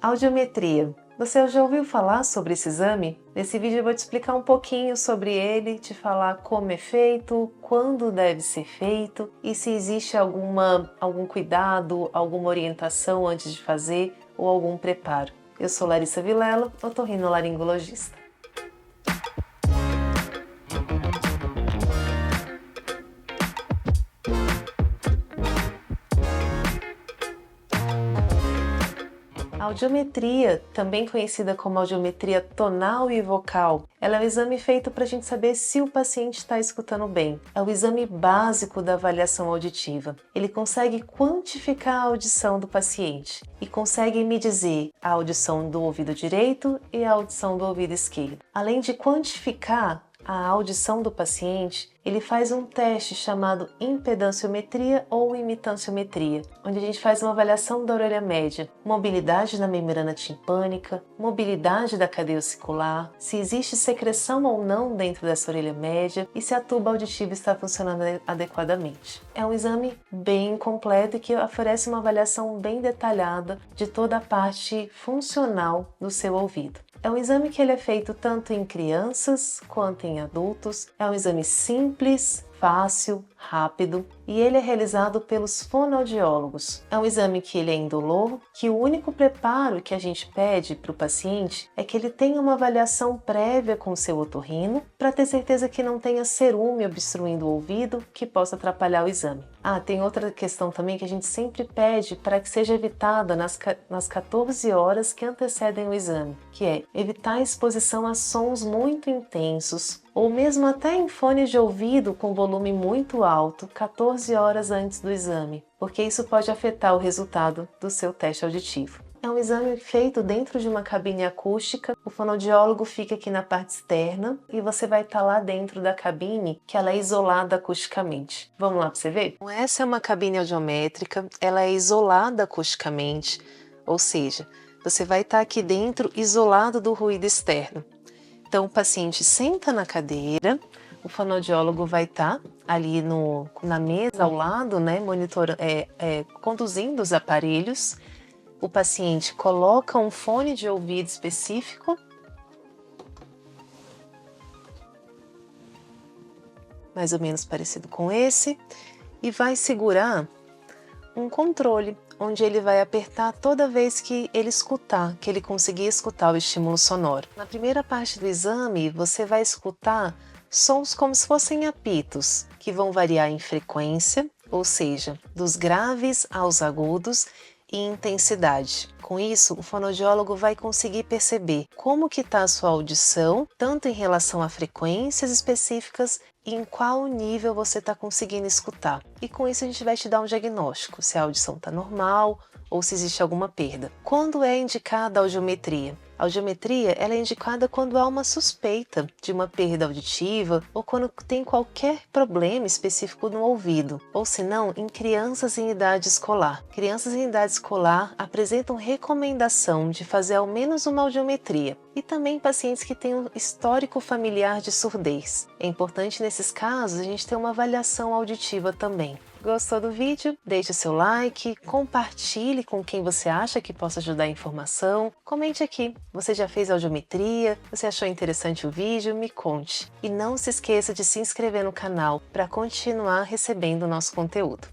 Audiometria. Você já ouviu falar sobre esse exame? Nesse vídeo eu vou te explicar um pouquinho sobre ele, te falar como é feito, quando deve ser feito e se existe algum cuidado, alguma orientação antes de fazer ou algum preparo. Eu sou Larissa Vilela, otorrinolaringologista. A audiometria, também conhecida como audiometria tonal e vocal, ela é um exame feito para a gente saber se o paciente está escutando bem. É o exame básico da avaliação auditiva. Ele consegue quantificar a audição do paciente e consegue me dizer a audição do ouvido direito e a audição do ouvido esquerdo. Além de quantificar a audição do paciente, ele faz um teste chamado impedanciometria ou imitanciometria, onde a gente faz uma avaliação da orelha média, mobilidade na membrana timpânica, mobilidade da cadeia ossicular, se existe secreção ou não dentro dessa orelha média e se a tuba auditiva está funcionando adequadamente. É um exame bem completo e que oferece uma avaliação bem detalhada de toda a parte funcional do seu ouvido. É um exame que ele é feito tanto em crianças quanto em adultos. É um exame simples, fácil, rápido e ele é realizado pelos fonoaudiólogos. É um exame que ele é indolor, que o único preparo que a gente pede para o paciente é que ele tenha uma avaliação prévia com o seu otorrino para ter certeza que não tenha cerume obstruindo o ouvido que possa atrapalhar o exame. Tem outra questão também que a gente sempre pede para que seja evitada nas 14 horas que antecedem o exame, que é evitar a exposição a sons muito intensos, ou mesmo até em fones de ouvido com volume muito alto, 14 horas antes do exame, porque isso pode afetar o resultado do seu teste auditivo. É um exame feito dentro de uma cabine acústica, o fonoaudiólogo fica aqui na parte externa e você vai estar lá dentro da cabine, que ela é isolada acusticamente. Vamos lá para você ver? Então, essa é uma cabine audiométrica, ela é isolada acusticamente, ou seja, você vai estar aqui dentro isolado do ruído externo. Então o paciente senta na cadeira, o fonoaudiólogo vai estar ali na mesa ao lado, né, conduzindo os aparelhos. O paciente coloca um fone de ouvido específico, mais ou menos parecido com esse, e vai segurar um controle, onde ele vai apertar toda vez que ele escutar, que ele conseguir escutar o estímulo sonoro. Na primeira parte do exame, você vai escutar sons como se fossem apitos, que vão variar em frequência, ou seja, dos graves aos agudos, e intensidade. Com isso, o fonoaudiólogo vai conseguir perceber como que está a sua audição, tanto em relação a frequências específicas e em qual nível você está conseguindo escutar. E com isso a gente vai te dar um diagnóstico, se a audição está normal ou se existe alguma perda. Quando é indicada a audiometria? A audiometria ela é indicada quando há uma suspeita de uma perda auditiva ou quando tem qualquer problema específico no ouvido, ou se não, em crianças em idade escolar. Crianças em idade escolar apresentam recomendação de fazer ao menos uma audiometria e também pacientes que têm um histórico familiar de surdez. É importante nesses casos a gente ter uma avaliação auditiva também. Gostou do vídeo? Deixe o seu like, compartilhe com quem você acha que possa ajudar a informação, comente aqui. Você já fez audiometria? Você achou interessante o vídeo? Me conte. E não se esqueça de se inscrever no canal para continuar recebendo o nosso conteúdo.